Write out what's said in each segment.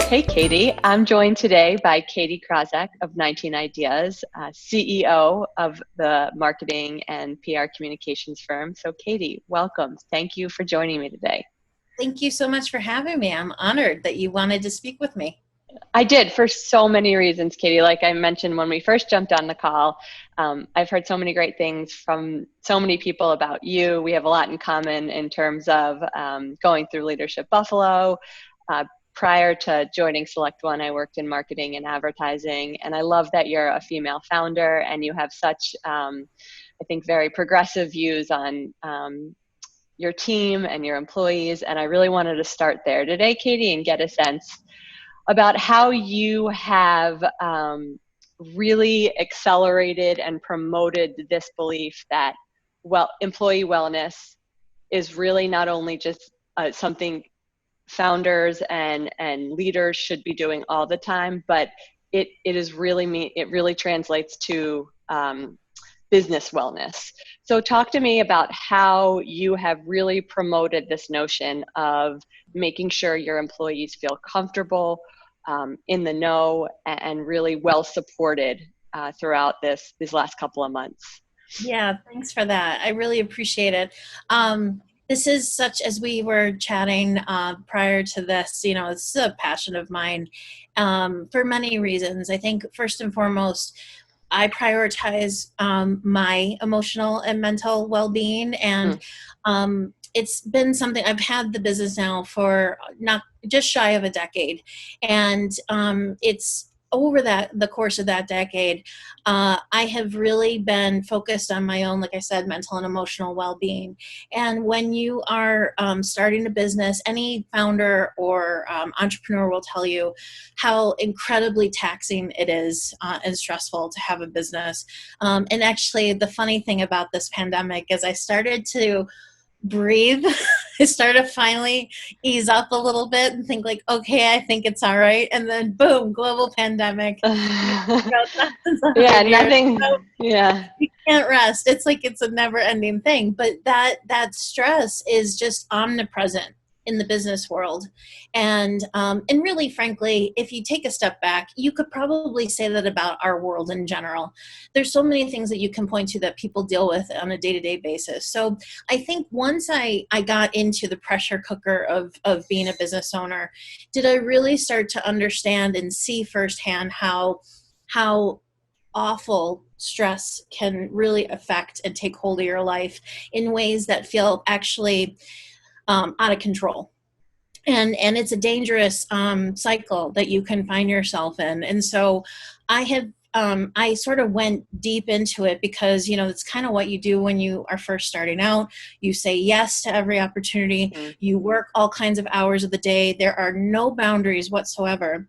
Hey, Katie. I'm joined today by Katie Krawczyk of 19 Ideas, CEO of the marketing and PR communications firm. So, Katie, welcome. Thank you for joining me today. Thank you so much for having me. I'm honored that you wanted to speak with me. I did, for so many reasons, Katie. Like I mentioned when we first jumped on the call, I've heard so many great things from so many people about you. We have a lot in common in terms of going through Leadership Buffalo. Prior to joining SelectOne, I worked in marketing and advertising, and I love that you're a female founder and you have such, I think, very progressive views on your team and your employees. And I really wanted to start there today, Katie, and get a sense about how you have really accelerated and promoted this belief that, well, employee wellness is really not only just something founders and leaders should be doing all the time, but it really translates to business wellness. So talk to me about how you have really promoted this notion of making sure your employees feel comfortable, in the know, and really well supported throughout these last couple of months. Yeah, thanks for that. I really appreciate it. This is such, as we were chatting prior to this, this is a passion of mine for many reasons. I think first and foremost, I prioritize my emotional and mental well-being, and it's been something. I've had the business now for not just shy of a decade, and it's over the course of that decade, I have really been focused on my own, like I said, mental and emotional well-being. And when you are starting a business, any founder or entrepreneur will tell you how incredibly taxing it is and stressful to have a business. And actually, the funny thing about this pandemic is I started to breathe. I started to finally ease up a little bit and think like, okay, I think it's all right. And then boom, global pandemic. Yeah, nothing. So yeah. you can't rest. It's like it's a never ending thing. But that stress is just omnipresent in the business world. And really, frankly, if you take a step back, you could probably say that about our world in general. There's so many things that you can point to that people deal with on a day-to-day basis. So I think once I got into the pressure cooker of being a business owner, did I really start to understand and see firsthand how awful stress can really affect and take hold of your life in ways that feel actually out of control. And it's a dangerous cycle that you can find yourself in. And so I sort of went deep into it because, it's kind of what you do when you are first starting out. You say yes to every opportunity. You work all kinds of hours of the day. There are no boundaries whatsoever.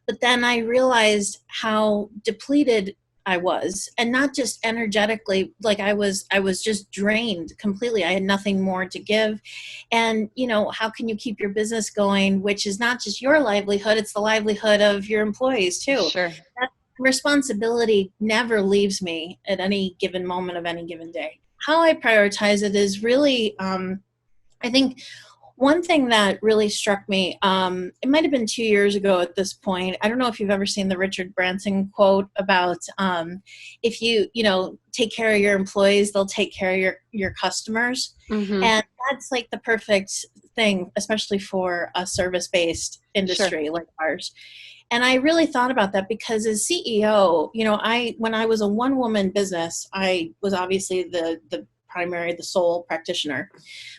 But then I realized how depleted I was, and not just energetically, like I was just drained completely. I had nothing more to give. And, how can you keep your business going, which is not just your livelihood, it's the livelihood of your employees too. Sure. That responsibility never leaves me at any given moment of any given day. How I prioritize it is really, I think, one thing that really struck me, it might have been 2 years ago at this point. I don't know if you've ever seen the Richard Branson quote about if you take care of your employees, they'll take care of your customers. Mm-hmm. And that's like the perfect thing, especially for a service-based industry like ours. And I really thought about that because as CEO, when I was a one-woman business, I was obviously the sole practitioner.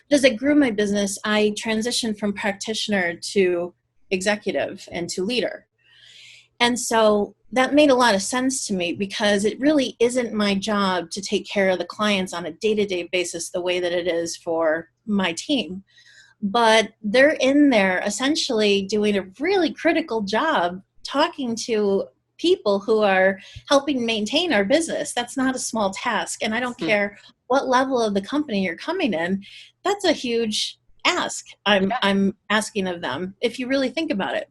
But as I grew my business, I transitioned from practitioner to executive and to leader. And so that made a lot of sense to me because it really isn't my job to take care of the clients on a day-to-day basis the way that it is for my team. But they're in there essentially doing a really critical job talking to people who are helping maintain our business. That's not a small task. And I don't care what level of the company you're coming in. That's a huge ask I'm asking of them, if you really think about it.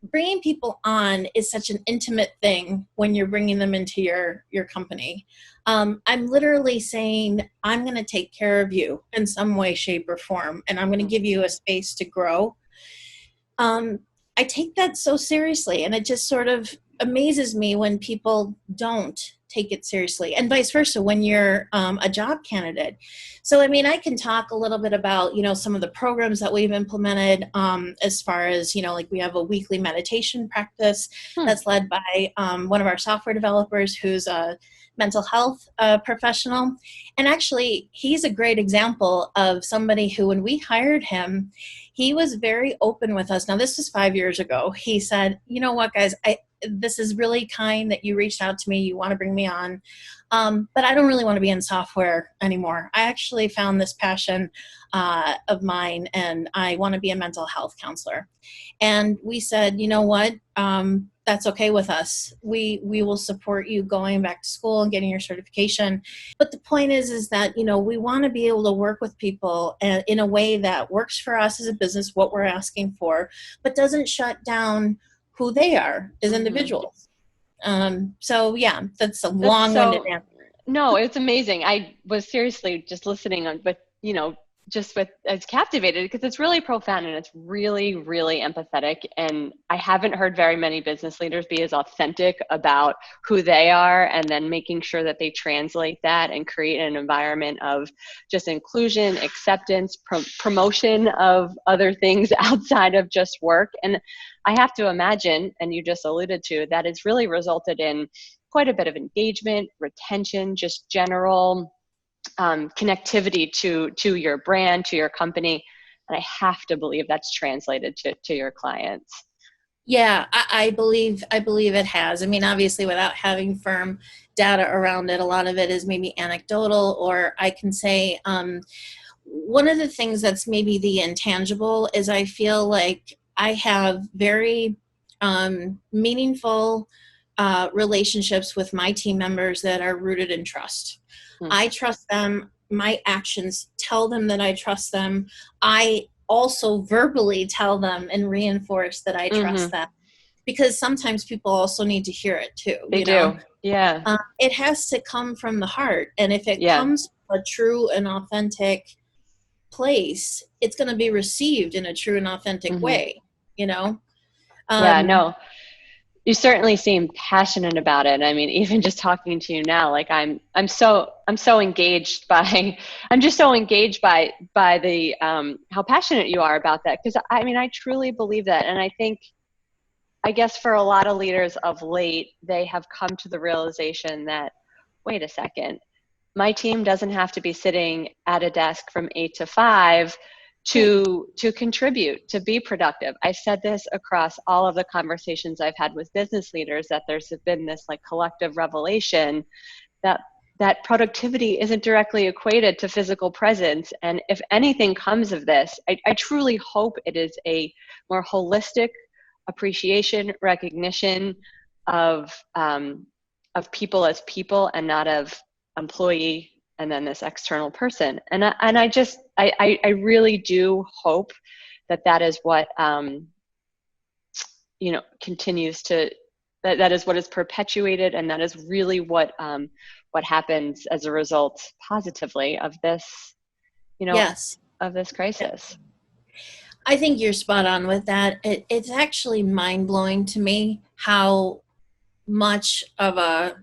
Bringing people on is such an intimate thing when you're bringing them into your company. I'm literally saying, I'm going to take care of you in some way, shape, or form, and I'm going to give you a space to grow. I take that so seriously, and it just sort of amazes me when people don't take it seriously, and vice versa when you're a job candidate. So, I mean, I can talk a little bit about, some of the programs that we've implemented, as far as, like we have a weekly meditation practice that's led by one of our software developers who's a mental health professional. And actually, he's a great example of somebody who, when we hired him, he was very open with us. Now, this was 5 years ago. He said, you know what, guys, this is really kind that you reached out to me. You want to bring me on. But I don't really want to be in software anymore. I actually found this passion of mine, and I want to be a mental health counselor. And we said, you know what? That's okay with us. We will support you going back to school and getting your certification. But the point is that, we want to be able to work with people in a way that works for us as a business, what we're asking for, but doesn't shut down who they are as individuals. So yeah, that's a long-winded answer. No, it's amazing. I was seriously just listening on, but I was captivated because it's really profound and it's really, really empathetic. And I haven't heard very many business leaders be as authentic about who they are, and then making sure that they translate that and create an environment of just inclusion, acceptance, promotion of other things outside of just work. And I have to imagine, and you just alluded to, that it's really resulted in quite a bit of engagement, retention, just general connectivity to your brand, to your company. And I have to believe that's translated to your clients. Yeah, I believe it has. I mean, obviously, without having firm data around it, a lot of it is maybe anecdotal, or I can say one of the things that's maybe the intangible is I feel like I have very meaningful relationships with my team members that are rooted in trust. I trust them. My actions tell them that I trust them. I also verbally tell them and reinforce that I trust them, because sometimes people also need to hear it too. They do. Yeah. It has to come from the heart. And if it comes from a true and authentic place, it's going to be received in a true and authentic way, Yeah, no. You certainly seem passionate about it. I mean, even just talking to you now, like I'm so engaged by, I'm just so engaged by the, how passionate you are about that. Cause I mean, I truly believe that. And I guess for a lot of leaders of late, they have come to the realization that, wait a second, my team doesn't have to be sitting at a desk from 8 to 5 to contribute, to be productive. I've said this across all of the conversations I've had with business leaders, that there's been this like collective revelation that productivity isn't directly equated to physical presence. And if anything comes of this, I truly hope it is a more holistic appreciation, recognition of people as people, and not of employee and then this external person. And I really do hope that is what, continues to, that is what is perpetuated. And that is really what happens as a result positively of this, of this crisis. I think you're spot on with that. It's actually mind-blowing to me how much of a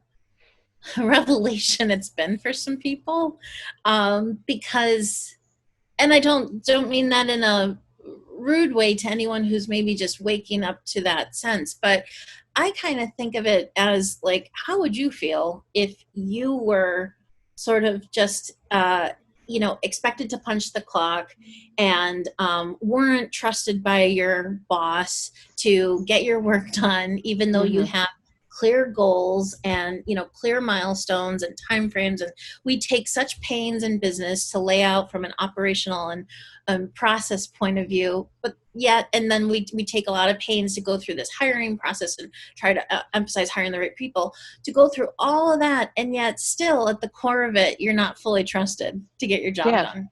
revelation it's been for some people, because, and I don't mean that in a rude way to anyone who's maybe just waking up to that sense, but I kind of think of it as like, how would you feel if you were sort of just expected to punch the clock and weren't trusted by your boss to get your work done, even though you have clear goals and clear milestones and timeframes, and we take such pains in business to lay out from an operational and process point of view, but yet, and then we take a lot of pains to go through this hiring process and try to emphasize hiring the right people, to go through all of that, and yet still at the core of it, you're not fully trusted to get your job done.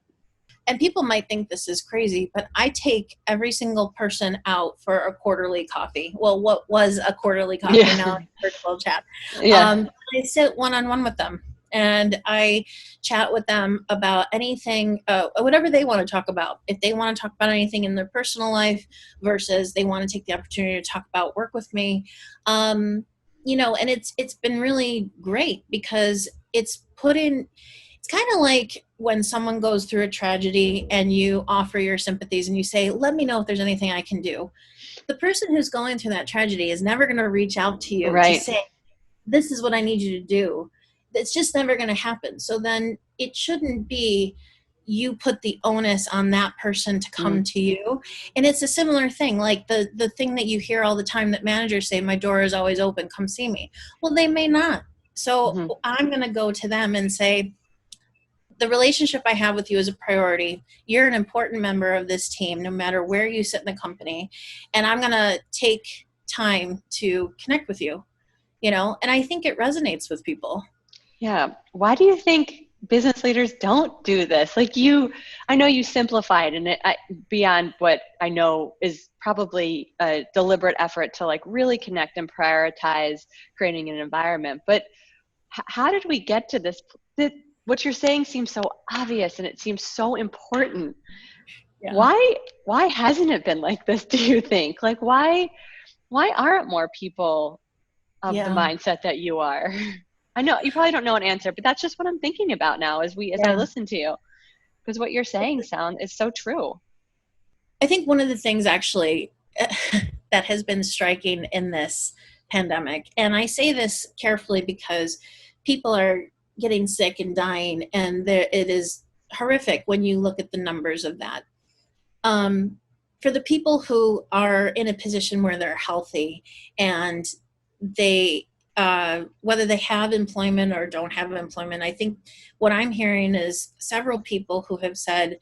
And people might think this is crazy, but I take every single person out for a quarterly coffee. Well, what was a quarterly coffee now, virtual chat. I sit one-on-one with them and I chat with them about anything, whatever they want to talk about. If they want to talk about anything in their personal life versus they want to take the opportunity to talk about work with me, you know, and it's been really great because it's kind of like when someone goes through a tragedy and you offer your sympathies and you say, let me know if there's anything I can do. The person who's going through that tragedy is never going to reach out to you to say, this is what I need you to do. It's just never going to happen. So then it shouldn't be you put the onus on that person to come to you. And it's a similar thing, like the thing that you hear all the time that managers say, my door is always open, come see me. Well, they may not. So I'm going to go to them and say, the relationship I have with you is a priority. You're an important member of this team, no matter where you sit in the company. And I'm going to take time to connect with you, you know, and I think it resonates with people. Yeah. Why do you think business leaders don't do this? Like I know you simplified and beyond what I know is probably a deliberate effort to like really connect and prioritize creating an environment. But how did we get to this? What you're saying seems so obvious and it seems so important. Yeah. Why hasn't it been like this, do you think? Like why aren't more people of the mindset that you are? I know you probably don't know an answer, but that's just what I'm thinking about now as I listen to you. Because what you're saying is so true. I think one of the things actually that has been striking in this pandemic, and I say this carefully because people are getting sick and dying, and it is horrific when you look at the numbers of that. For the people who are in a position where they're healthy and they, whether they have employment or don't have employment, I think what I'm hearing is several people who have said,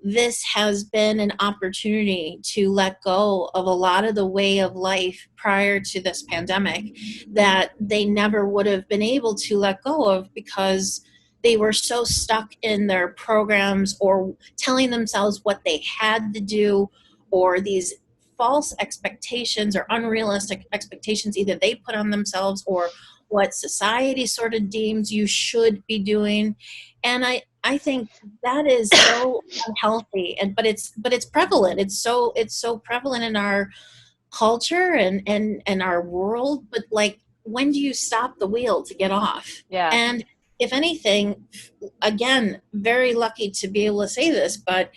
this has been an opportunity to let go of a lot of the way of life prior to this pandemic that they never would have been able to let go of because they were so stuck in their programs or telling themselves what they had to do, or these false expectations or unrealistic expectations either they put on themselves or what society sort of deems you should be doing. And I think that is so unhealthy, but it's prevalent. It's so prevalent in our culture and our world. But like, when do you stop the wheel to get off? Yeah. And if anything, again, very lucky to be able to say this, but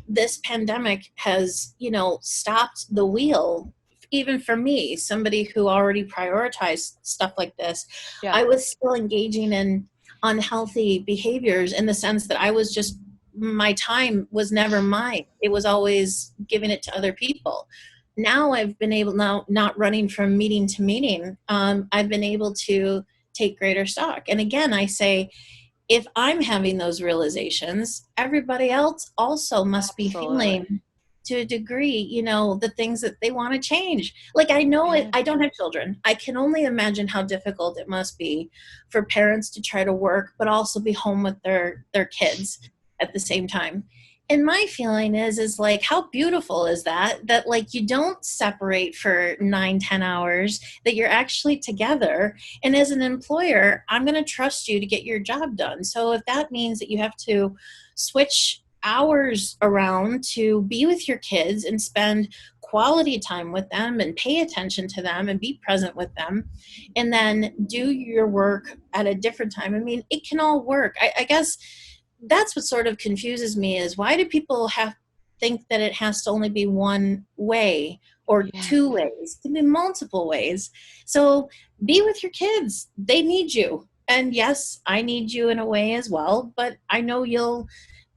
this pandemic has, you know, stopped the wheel. Even for me, somebody who already prioritized stuff like this, I was still engaging in unhealthy behaviors in the sense that I was just, my time was never mine. It was always giving it to other people. Now I've been able, now not running from meeting to meeting, I've been able to take greater stock. And again, I say, if I'm having those realizations, everybody else also must be feeling to a degree, you know, the things that they want to change. Like, I know I don't have children. I can only imagine how difficult it must be for parents to try to work, but also be home with their kids at the same time. And my feeling is like, how beautiful is that like you don't separate for 9-10 hours, that you're actually together. And as an employer, I'm going to trust you to get your job done. So if that means that you have to switch hours around to be with your kids and spend quality time with them and pay attention to them and be present with them, and then do your work at a different time, I mean, it can all work. I guess that's what sort of confuses me, is why do people think that it has to only be one way or two ways? It can be multiple ways. So be with your kids. They need you. And yes, I need you in a way as well, but I know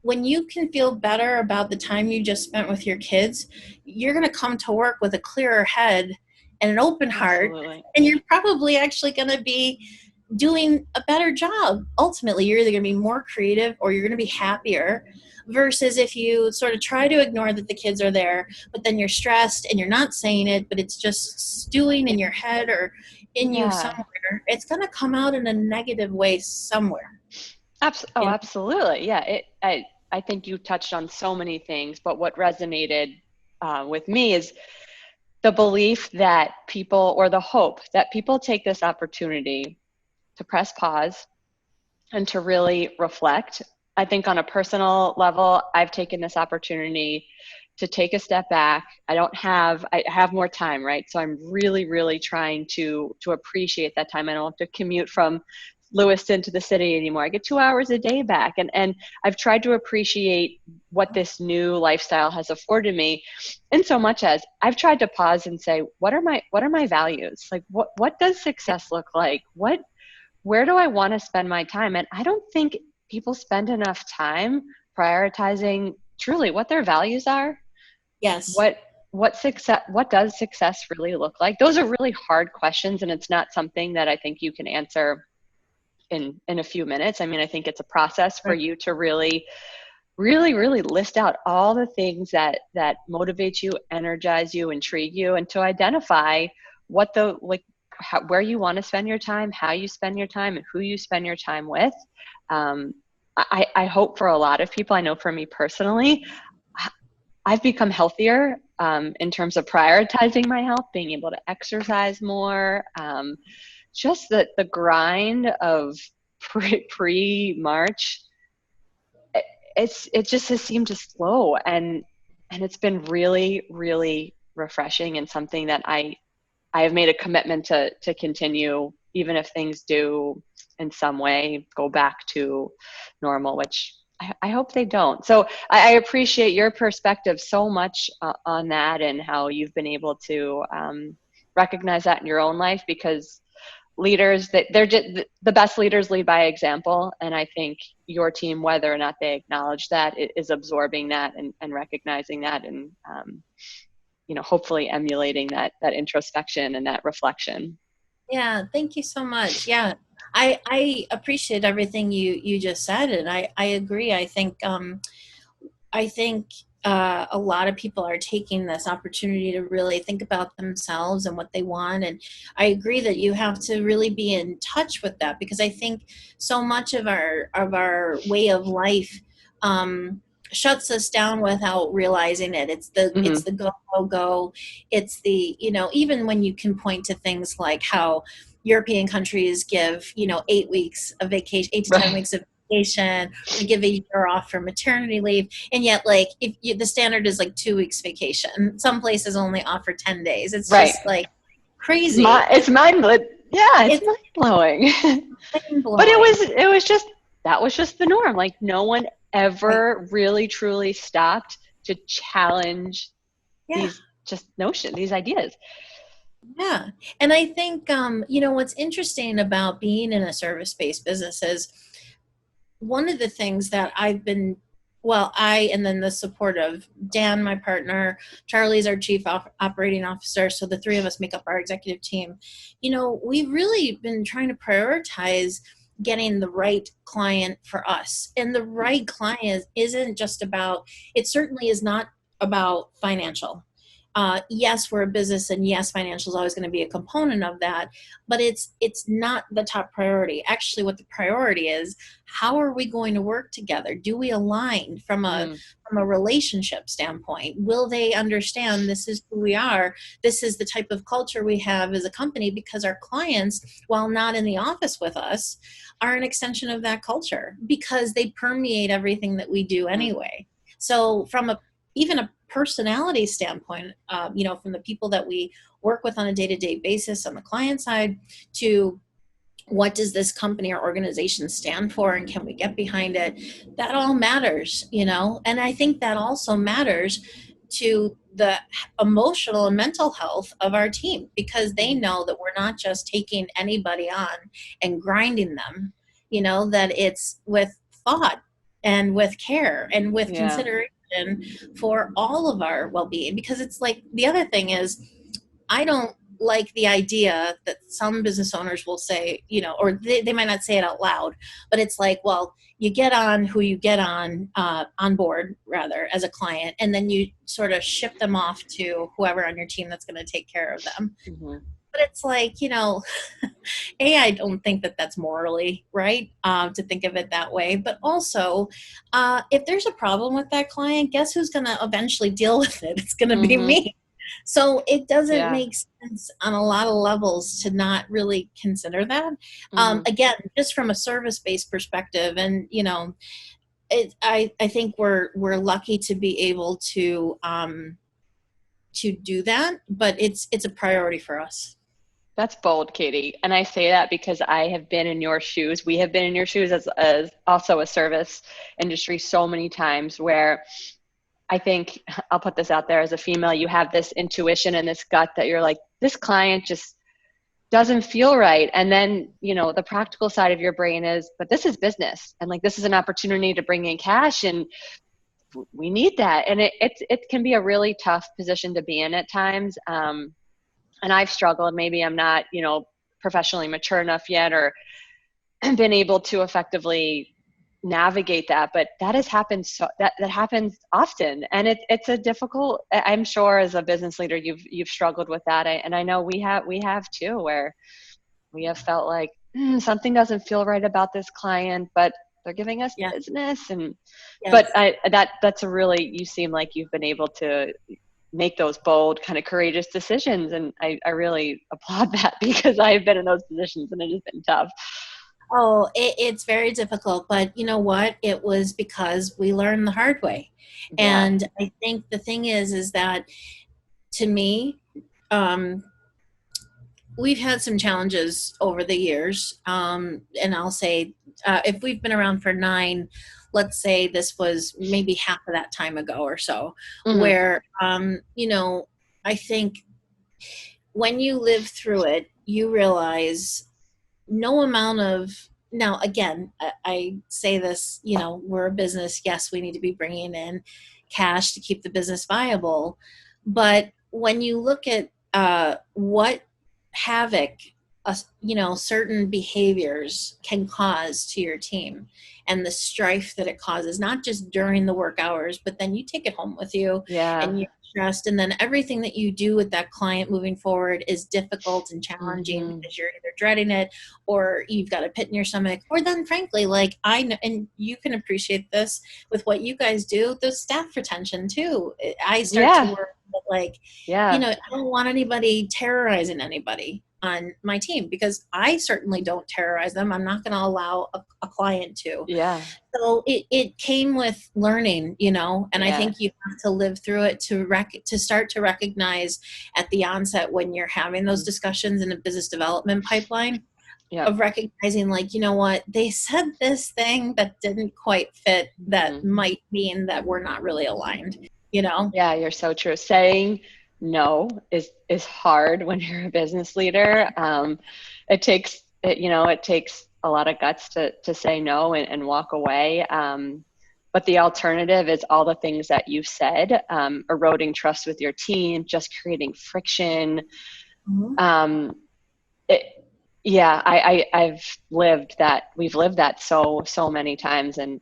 when you can feel better about the time you just spent with your kids, you're going to come to work with a clearer head and an open heart. Absolutely. And you're probably actually going to be doing a better job. Ultimately, you're either going to be more creative or you're going to be happier, versus if you sort of try to ignore that the kids are there, but then you're stressed and you're not saying it, but it's just stewing in your head or in you somewhere. It's going to come out in a negative way somewhere. Absolutely. Yeah. I think you touched on so many things, but what resonated with me is the belief that people, or the hope that people take this opportunity to press pause, and to really reflect. I think on a personal level, I've taken this opportunity to take a step back. I have more time, right? So I'm really, really trying to appreciate that time. I don't have to commute from Lewiston to the city anymore. I get 2 hours a day back. And I've tried to appreciate what this new lifestyle has afforded me, in so much as I've tried to pause and say, what are my values? Like, what does success look like? Where do I want to spend my time? And I don't think people spend enough time prioritizing truly what their values are. Yes. What does success really look like? Those are really hard questions, and it's not something that I think you can answer in a few minutes. I mean, I think it's a process for you to really, really, really list out all the things that motivate you, energize you, intrigue you, and to identify what where you want to spend your time, how you spend your time, and who you spend your time with. I hope for a lot of people, I know for me personally, I've become healthier in terms of prioritizing my health, being able to exercise more. Just the grind of pre-March, it just has seemed to slow, and it's been really, really refreshing, and something that I have made a commitment to continue, even if things do in some way go back to normal, which I hope they don't. So I appreciate your perspective so much on that, and how you've been able to recognize that in your own life, because leaders, they're just, the best leaders lead by example. And I think your team, whether or not they acknowledge that, is absorbing that and recognizing that, and hopefully emulating that introspection and that reflection. Yeah, thank you so much. Yeah, I appreciate everything you just said, and I agree. I think a lot of people are taking this opportunity to really think about themselves and what they want. And I agree that you have to really be in touch with that, because I think so much of our way of life shuts us down without realizing it. It's the go, go, go. It's the, even when you can point to things like how European countries give, 8 weeks of vacation, 8 to 10 weeks of vacation, they give a year off for maternity leave, and yet, like, the standard is like 2 weeks vacation. Some places only offer 10 days. It's just like crazy. It's mind blowing. Yeah, it's mind blowing. But it was just, that was just the norm. Like, no one ever really truly stopped to challenge these these ideas. Yeah. And I think, what's interesting about being in a service-based business is, one of the things that I've been, and then the support of Dan, my partner, Charlie's our chief operating officer, so the three of us make up our executive team. We've really been trying to prioritize getting the right client for us. And the right client isn't just about, it certainly is not about financial. Yes, we're a business, and yes, financial is always going to be a component of that, but it's not the top priority. Actually, what the priority is, how are we going to work together? Do we align from a relationship standpoint? Will they understand this is who we are? This is the type of culture we have as a company, because our clients, while not in the office with us, are an extension of that culture, because they permeate everything that we do anyway. So from even a personality standpoint, from the people that we work with on a day-to-day basis on the client side, to what does this company or organization stand for, and can we get behind it? That all matters, and I think that also matters to the emotional and mental health of our team, because they know that we're not just taking anybody on and grinding them, that it's with thought and with care and with consideration for all of our well-being. Because it's like, the other thing is, I don't like the idea that some business owners will say, or they might not say it out loud, but it's like, well, you get on who you get on board, rather, as a client, and then you sort of ship them off to whoever on your team that's going to take care of them. But it's like, I don't think that that's morally right to think of it that way. But also, if there's a problem with that client, guess who's going to eventually deal with it? It's going to be me. So it doesn't Yeah. make sense on a lot of levels to not really consider that. Hmm. Again, just from a service-based perspective, and I think we're lucky to be able to do that, but it's a priority for us. That's bold, Katie. And I say that because I have been in your shoes. We have been in your shoes as also a service industry so many times where I think I'll put this out there as a female, you have this intuition and this gut that you're like, this client just doesn't feel right. And then, the practical side of your brain is, but this is business. And like, this is an opportunity to bring in cash and we need that. And it can be a really tough position to be in at times. And I've struggled. Maybe I'm not, professionally mature enough yet or been able to effectively navigate that, but that has happened. So that happens often. And it's a difficult, I'm sure as a business leader, you've struggled with that. And I know we have too, where we have felt like something doesn't feel right about this client, but they're giving us Yeah. business. And, Yes. but that's a really, you seem like you've been able to make those bold, kind of courageous decisions. And I really applaud that because I've been in those positions and it has been tough. Oh, it's very difficult, but you know what? It was because we learned the hard way. Yeah. And I think the thing is that to me, um, we've had some challenges over the years. And I'll say, if we've been around for 9, let's say this was maybe half of that time ago or so, Hmm. where, I think when you live through it, you realize no amount of now again I say this, we're a business, yes, we need to be bringing in cash to keep the business viable, but when you look at what havoc certain behaviors can cause to your team and the strife that it causes, not just during the work hours, but then you take it home with you Yeah. and you're stressed, and then everything that you do with that client moving forward is difficult and challenging Hmm. because you're either dreading it or you've got a pit in your stomach, or then frankly, like I know, and you can appreciate this with what you guys do, the staff retention too. I start to Yeah. work like, Yeah. I don't want anybody terrorizing anybody on my team because I certainly don't terrorize them. I'm not going to allow a client to. Yeah. So it came with learning, and I Yeah. think you have to live through it to start to recognize at the onset when you're having those discussions in a business development pipeline Yep. of recognizing, like, you know what, they said this thing that didn't quite fit, that Hmm. might mean that we're not really aligned. Yeah, you're so true. Saying no is hard when you're a business leader. It takes a lot of guts to say no and walk away. But the alternative is all the things that you said, eroding trust with your team, just creating friction. Mhm. Um, it, yeah, I've lived that. We've lived that so many times, and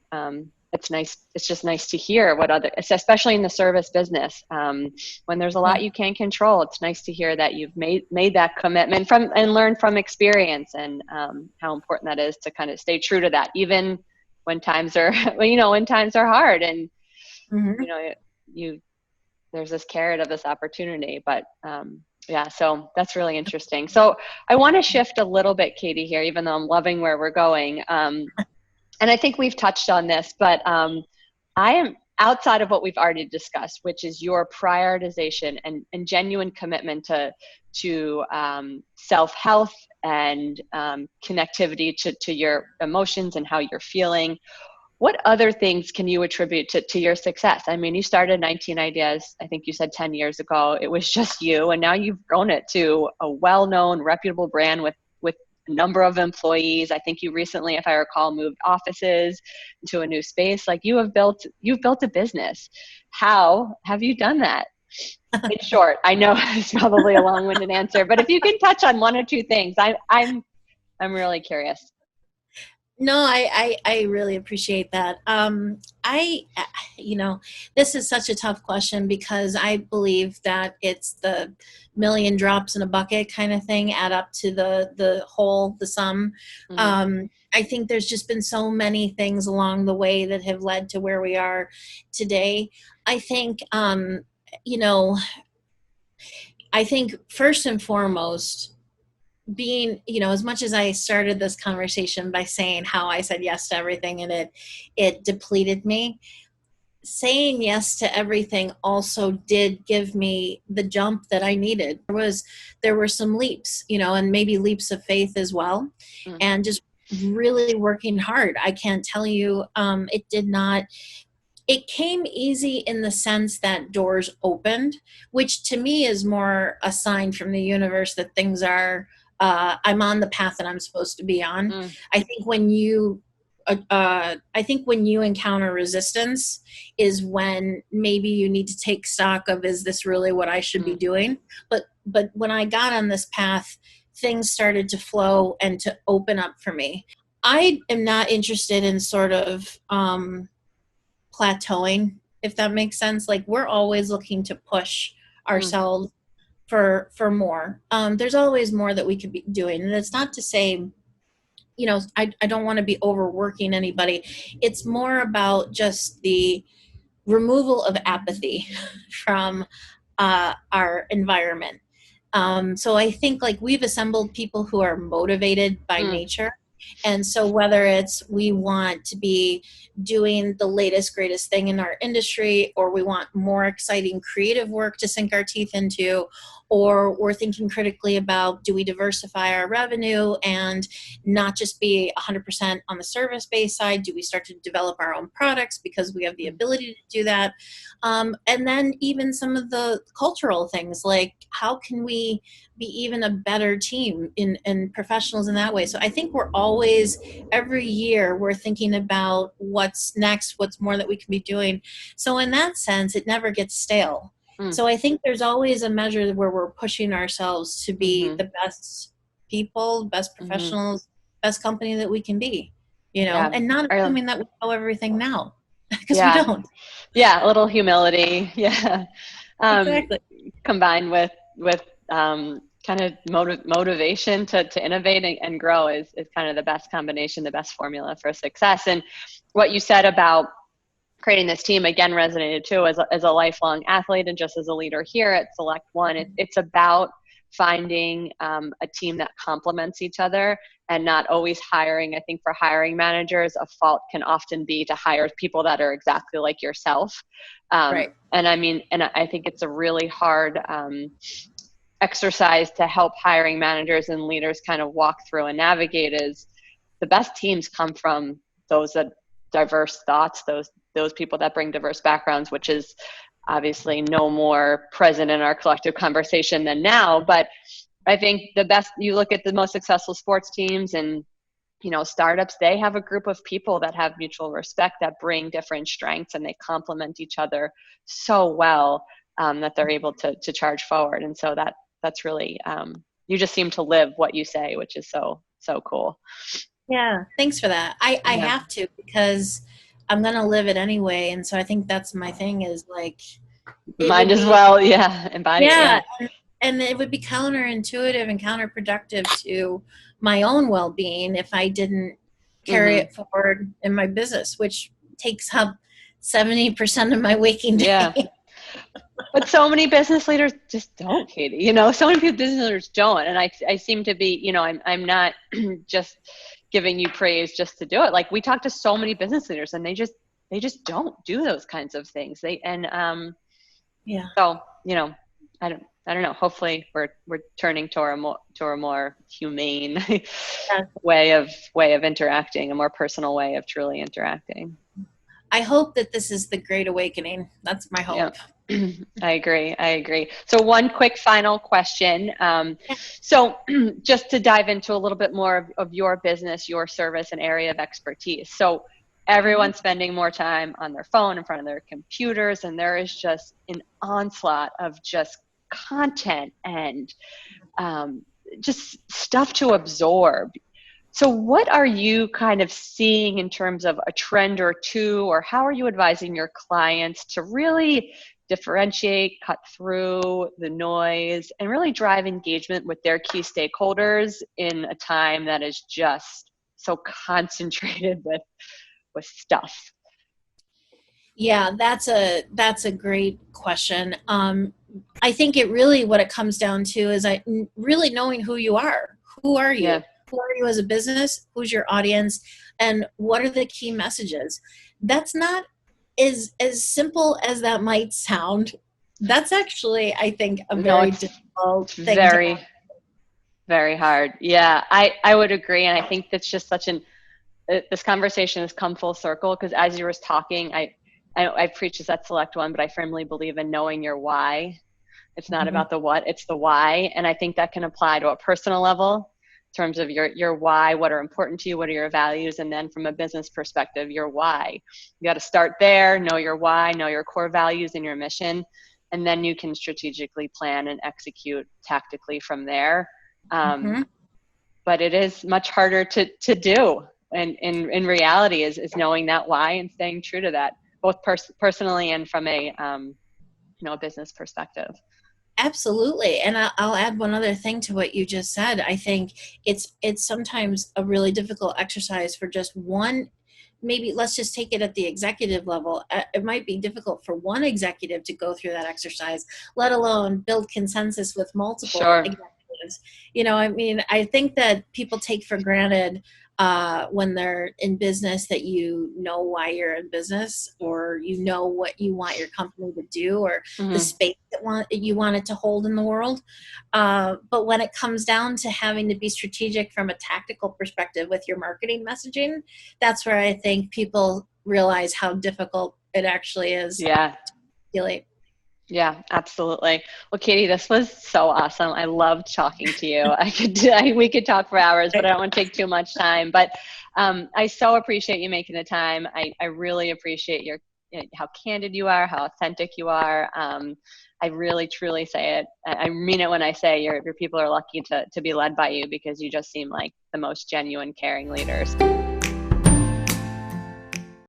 it's nice. It's just nice to hear what other, especially in the service business, when there's a Yeah. lot you can't control. It's nice to hear that you've made that commitment from and learn from experience, and how important that is to kind of stay true to that, even when times are when times are hard, and you Mhm. know you there's this carrot of this opportunity. But yeah, so that's really interesting. So I want to shift a little bit, Katie, here, even though I'm loving where we're going. And I think we've touched on this, but I am outside of what we've already discussed, which is your prioritization and genuine commitment to self-health and connectivity to your emotions and how you're feeling. What other things can you attribute to your success? I mean, you started 19 Ideas, I think you said 10 years ago. It was just you, and now you've grown it to a well-known, reputable brand with a number of employees. I think you recently, if I recall, moved offices into a new space. Like you've built a business. How have you done that? In short, I know it's probably a long-winded answer, but if you can touch on one or two things, I'm really curious. No, I really appreciate that. This is such a tough question because I believe that it's the million drops in a bucket kind of thing add up to the whole, the sum. Mm-hmm. I think there's just been so many things along the way that have led to where we are today. I think, you know, I think first and foremost, being, as much as I started this conversation by saying how I said yes to everything and it depleted me, saying yes to everything also did give me the jump that I needed. There were some leaps, and maybe leaps of faith as well. And just really working hard. I can't tell you, it came easy in the sense that doors opened, which to me is more a sign from the universe that things are, I'm on the path that I'm supposed to be on. I think when you encounter resistance is when maybe you need to take stock of, is this really what I should be doing? But when I got on this path, things started to flow and to open up for me. I am not interested in sort of plateauing, if that makes sense. Like, we're always looking to push ourselves for more. There's always more that we could be doing. And it's not to say, I don't want to be overworking anybody. It's more about just the removal of apathy from our environment. So I think, like, we've assembled people who are motivated by nature. And so whether it's we want to be doing the latest, greatest thing in our industry, or we want more exciting creative work to sink our teeth into, or we're thinking critically about, do we diversify our revenue and not just be 100% on the service-based side? Do we start to develop our own products because we have the ability to do that? And then even some of the cultural things, like how can we be even a better team in professionals in that way? So I think we're always, every year, we're thinking about what's next, what's more that we can be doing. So in that sense, it never gets stale. So I think there's always a measure where we're pushing ourselves to be the best people, best professionals, best company that we can be, and not assuming that we know everything now, because we don't. Yeah, a little humility. Yeah. Exactly. Combined with kind of motivation to innovate and grow is kind of the best combination, the best formula for success. And what you said about creating this team, again, resonated too as a lifelong athlete and just as a leader here at SelectOne. It's about finding a team that complements each other and not always hiring. I think for hiring managers, a fault can often be to hire people that are exactly like yourself. Right. And I think it's a really hard exercise to help hiring managers and leaders kind of walk through and navigate. Is the best teams come from those that diverse thoughts, those people that bring diverse backgrounds, which is obviously no more present in our collective conversation than now. But I think you look at the most successful sports teams and, startups, they have a group of people that have mutual respect, that bring different strengths, and they complement each other so well that they're able to charge forward. And so that's really, you just seem to live what you say, which is so cool. Yeah, thanks for that. I have to, because I'm going to live it anyway. And so I think that's my thing, is like, might as well, embody it. Yeah. And it would be counterintuitive and counterproductive to my own well-being if I didn't carry it forward in my business, which takes up 70% of my waking day. Yeah. But so many business leaders just don't, Katie. So many business leaders don't. And I seem to be, I'm not just giving you praise just to do it. Like, we talk to so many business leaders and they just don't do those kinds of things. So, I don't know. Hopefully we're turning to a more humane way of interacting, a more personal way of truly interacting. I hope that this is the Great Awakening. That's my hope. Yeah. I agree. So one quick final question. So just to dive into a little bit more of your business, your service, and area of expertise. So everyone's spending more time on their phone, in front of their computers, and there is just an onslaught of just content and just stuff to absorb. So what are you kind of seeing in terms of a trend or two, or how are you advising your clients to really differentiate, cut through the noise, and really drive engagement with their key stakeholders in a time that is just so concentrated with stuff? Yeah, that's a great question. I think it really, what it comes down to is really knowing who you are. Who are you? Yeah. Who are you as a business? Who's your audience? And what are the key messages? That's not as simple as that might sound. That's actually, I think, a No, very it's difficult thing to very, very hard. Yeah, I would agree. And I think that's just such this conversation has come full circle, because as you were talking, I preach this at SelectOne, but I firmly believe in knowing your why. It's not about the what, it's the why. And I think that can apply to a personal level in terms of your why, what are important to you, what are your values, and then from a business perspective, your why. You got to start there, know your why, know your core values and your mission, and then you can strategically plan and execute tactically from there. But it is much harder to do. And in reality is knowing that why and staying true to that, both personally and from a a business perspective. Absolutely. And I'll add one other thing to what you just said. I think it's sometimes a really difficult exercise for just one. Maybe let's just take it at the executive level. It might be difficult for one executive to go through that exercise, let alone build consensus with multiple executives. I mean, I think that people take for granted when they're in business that you know why you're in business, or you know what you want your company to do, or the space that you want it to hold in the world. But when it comes down to having to be strategic from a tactical perspective with your marketing messaging, that's where I think people realize how difficult it actually is to articulate. Yeah, absolutely. Well, Katie, this was so awesome. I loved talking to you. We could talk for hours, but I don't want to take too much time. But I so appreciate you making the time. I really appreciate how candid you are, how authentic you are. I really, truly say it. I mean it when I say your people are lucky to be led by you, because you just seem like the most genuine, caring leaders.